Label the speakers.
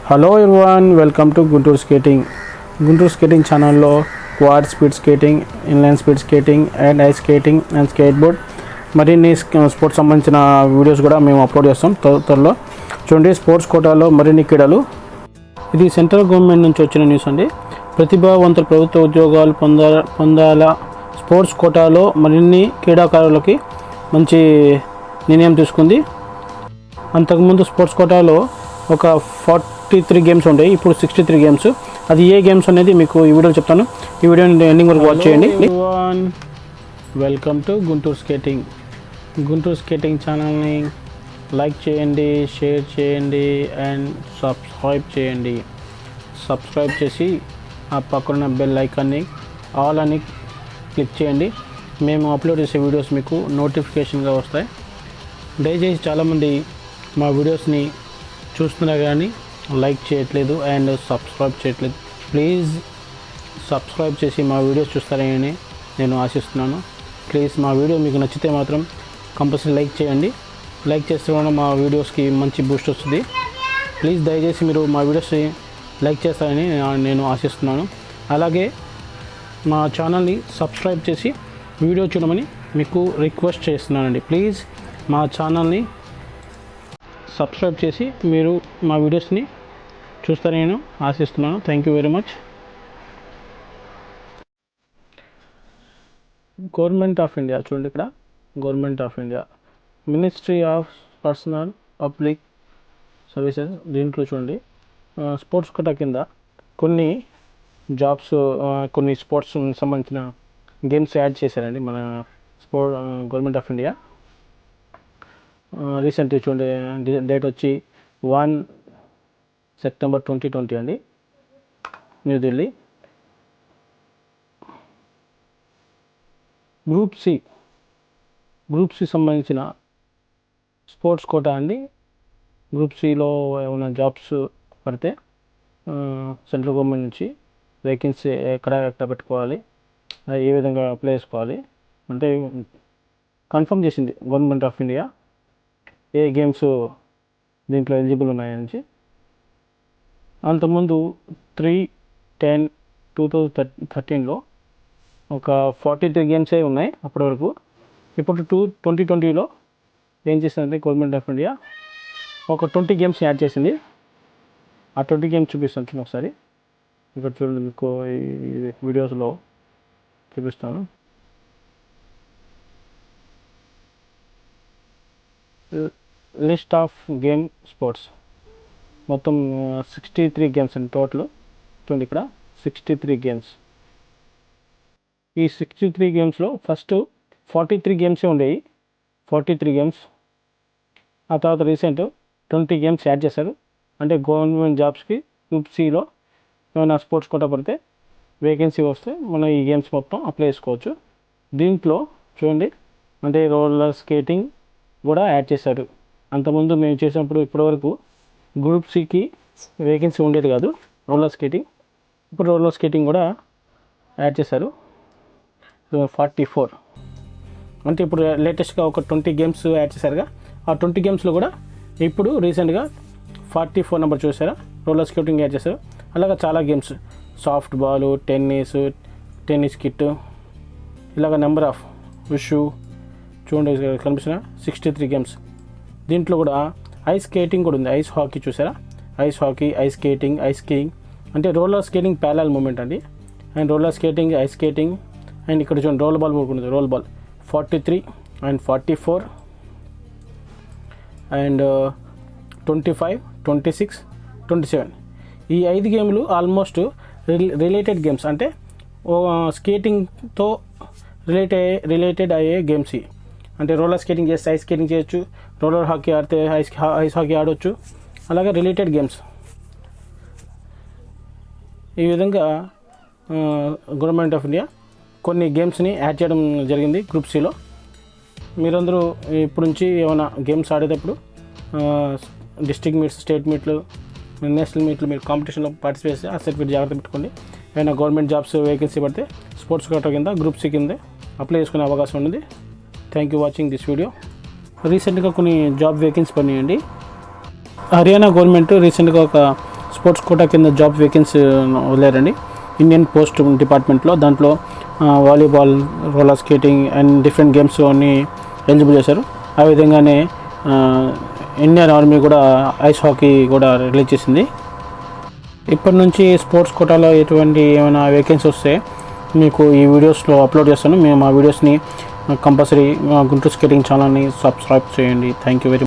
Speaker 1: Hello everyone, welcome to Guntur skating. Guntur skating ఛానల్లో quad speed skating, inline speed skating and ice skating and skate board మరిన్ని sports సంబంధించిన videos కూడా మేము upload చేస్తాం త్వరలో. చూడండి, స్పోర్ట్స్ కోటాలో మరిన్ని క్రీడలు. ఇది సెంట్రల్ గవర్నమెంట్ నుంచి వచ్చిన న్యూస్ అండి. ప్రతిభావంతుల ప్రభుత్వ ఉద్యోగాలు పొందాల స్పోర్ట్స్ కోటాలో మరిన్ని క్రీడాకారులకి మంచి నిర్ణయం తీసుకుంది. అంతకుముందు స్పోర్ట్స్ కోటాలో ఒక 43 గేమ్స్ ఉంటాయి, ఇప్పుడు 63 గేమ్స్. అది ఏ గేమ్స్ అనేది మీకు ఈ వీడియోలో చెప్తాను. ఈ వీడియోని ఎండింగ్ వరకు వాచ్ చేయండి. Welcome to Guntur skating. Guntur skating ఛానల్ని లైక్ చేయండి, షేర్ చేయండి అండ్ సబ్స్క్రైబ్ చేయండి. సబ్స్క్రైబ్ చేసి ఆ పక్కన బెల్ ఐకాన్ని ఆల్ అని క్లిక్ చేయండి. మేము అప్లోడ్ చేసే వీడియోస్ మీకు నోటిఫికేషన్గా వస్తాయి. దయచేసి చాలామంది మా వీడియోస్ని చూస్తున్నారు కానీ లైక్ చేయట్లేదు అండ్ సబ్స్క్రైబ్ చేయట్లేదు. ప్లీజ్ సబ్స్క్రైబ్ చేసి మా వీడియోస్ చూస్తారని నేను ఆశిస్తున్నాను. ప్లీజ్ మా వీడియో మీకు నచ్చితే మాత్రం కంపల్సరీ లైక్ చేయండి. లైక్ చేస్తే కూడా మా వీడియోస్కి మంచి బూస్ట్ వస్తుంది. ప్లీజ్ దయచేసి మీరు మా వీడియోస్ని లైక్ చేస్తారని నేను ఆశిస్తున్నాను. అలాగే మా ఛానల్ని సబ్స్క్రైబ్ చేసి వీడియో చూడమని మీకు రిక్వెస్ట్ చేస్తున్నానండి. ప్లీజ్ మా ఛానల్ని సబ్స్క్రైబ్ చేసి మీరు మా వీడియోస్ని చూస్తారని నేను ఆశిస్తున్నాను. Thank you very much. Government of India చూడండి, ఇక్కడ government of India ministry of personal public services. దీంట్లో చూడండి, స్పోర్ట్స్ కోటా కింద కొన్ని జాబ్స్, కొన్ని స్పోర్ట్స్ సంబంధించిన గేమ్స్ యాడ్ చేశారండి మన గవర్నమెంట్ ఆఫ్ ఇండియా. రీసెంట్గా చూడండి, డేట్ వచ్చి 1 సెప్టెంబర్ 2020 అండి, న్యూఢిల్లీ. గ్రూప్ సి సంబంధించిన స్పోర్ట్స్ కోటా అండి. గ్రూప్ సిలో ఏమైనా జాబ్స్ పడితే సెంట్రల్ గవర్నమెంట్ నుంచి వేకెన్సీ ఎక్కడ పెట్టుకోవాలి, ఏ విధంగా అప్లై చేసుకోవాలి అంటే కన్ఫర్మ్ చేసింది government of India A games దీంట్లో ఎలిజిబుల్ ఉన్నాయని. అంతకుముందు 3/10/2013లో ఒక 43 గేమ్సే ఉన్నాయి అప్పటి వరకు. ఇప్పుడు 2020లో ఏం చేసిందంటే గవర్నమెంట్ ఆఫ్ ఇండియా ఒక 20 గేమ్స్ యాడ్ చేసింది. ఆ 20 గేమ్స్ చూపిస్తాను ఒకసారి. ఇక్కడ చూడండి, మీకు ఈ వీడియోస్లో చూపిస్తాను. లిస్ట్ ఆఫ్ గేమ్ స్పోర్ట్స్ మొత్తం 63 గేమ్స్ అండి టోటల్. చూడండి, ఇక్కడ 63 గేమ్స్. ఈ 63 గేమ్స్లో ఫస్ట్ 43 గేమ్సే ఉండేవి, 43 గేమ్స్. ఆ తర్వాత రీసెంట్ 20 గేమ్స్ యాడ్ చేశారు. అంటే గవర్నమెంట్ జాబ్స్కి గ్రూప్ సిలో ఏమైనా స్పోర్ట్స్ కోటా పడితే వేకెన్సీ వస్తే మనం ఈ గేమ్స్ మొత్తం అప్లై చేసుకోవచ్చు. దీంట్లో చూడండి, అంటే రోలర్ స్కేటింగ్ కూడా యాడ్ చేశారు. అంతకుముందు మేము చేసినప్పుడు ఇప్పటివరకు గ్రూప్ సికి వేకెన్సీ ఉండేది కాదు రోలర్ స్కేటింగ్. ఇప్పుడు రోలర్ స్కేటింగ్ కూడా యాడ్ చేశారు. 44 అంటే ఇప్పుడు లేటెస్ట్గా ఒక 20 గేమ్స్ యాడ్ చేశారుగా. ఆ 20 గేమ్స్లో కూడా ఇప్పుడు రీసెంట్గా 44 నెంబర్ చూసారా, రోలర్ స్కేటింగ్ యాడ్ చేశారు. అలాగే చాలా games, soft ball, tennis kit, ఇలాగ నెంబర్ ఆఫ్ విషు చూడండి కనిపిస్తున్న 63 గేమ్స్. దీంట్లో కూడా ఐస్ స్కేటింగ్ కూడా ఉంది. ఐస్ హాకీ చూసారా, ice hockey, ice skating, ice skiing అంటే రోలర్ స్కేటింగ్ ప్యారలల్ మూమెంట్ అండి. And roller skating, ice skating and ఇక్కడ చూడండి రోల్ బాల్ కూడా ఉంది. Role ball 43 and 44 and 25, 26, 27. ఈ 5 గేమ్లు ఆల్మోస్ట్ రిలేటెడ్ గేమ్స్, అంటే స్కేటింగ్తో రిలేటెడ్ అయ్యే గేమ్స్. అంటే రోలర్ స్కేటింగ్ చేస్తే ఐస్ స్కేటింగ్ చేయొచ్చు, రోలర్ హాకీ ఆడితే ఐస్ హాకీ ఆడవచ్చు. అలాగే రిలేటెడ్ గేమ్స్. ఈ విధంగా గవర్నమెంట్ ఆఫ్ ఇండియా కొన్ని గేమ్స్ని యాడ్ చేయడం జరిగింది గ్రూప్ సిలో. మీరందరూ ఇప్పటి నుంచి ఏమైనా గేమ్స్ ఆడేటప్పుడు డిస్ట్రిక్ట్ మీట్స్, స్టేట్ మీట్లు, నేషనల్ మీట్లు మీరు కాంపిటీషన్లో పార్టిసిపేట్ చేస్తే ఆ సర్టిఫికేట్ జాగ్రత్త పెట్టుకోండి. ఏమైనా గవర్నమెంట్ జాబ్స్ వేకెన్సీ పడితే స్పోర్ట్స్ కోటా కింద గ్రూప్ సి కింద అప్లై చేసుకునే అవకాశం ఉంది. Thank you watching this video. రీసెంట్గా కొన్ని జాబ్ వేకెన్సీ పడినాయండి. హర్యానా గవర్నమెంట్ రీసెంట్గా ఒక స్పోర్ట్స్ కోటా కింద జాబ్ వేకెన్సీ వదిలేరండి ఇండియన్ పోస్ట్ డిపార్ట్మెంట్లో. దాంట్లో volleyball, roller skating and different games అన్నీ ఎలిజిబుల్ చేశారు. ఆ విధంగానే ఇండియన్ ఆర్మీ కూడా ఐస్ హాకీ కూడా రిలీజ్ చేసింది. ఇప్పటి నుంచి స్పోర్ట్స్ కోటాలో ఎటువంటి ఏమైనా వేకెన్సీ వస్తే మీకు ఈ వీడియోస్లో అప్లోడ్ చేస్తాను. మేము ఆ వీడియోస్ని కంపల్సరీ గుంటూరు స్కేటింగ్ ఛానల్ని సబ్స్క్రైబ్ చేయండి. Thank you very much.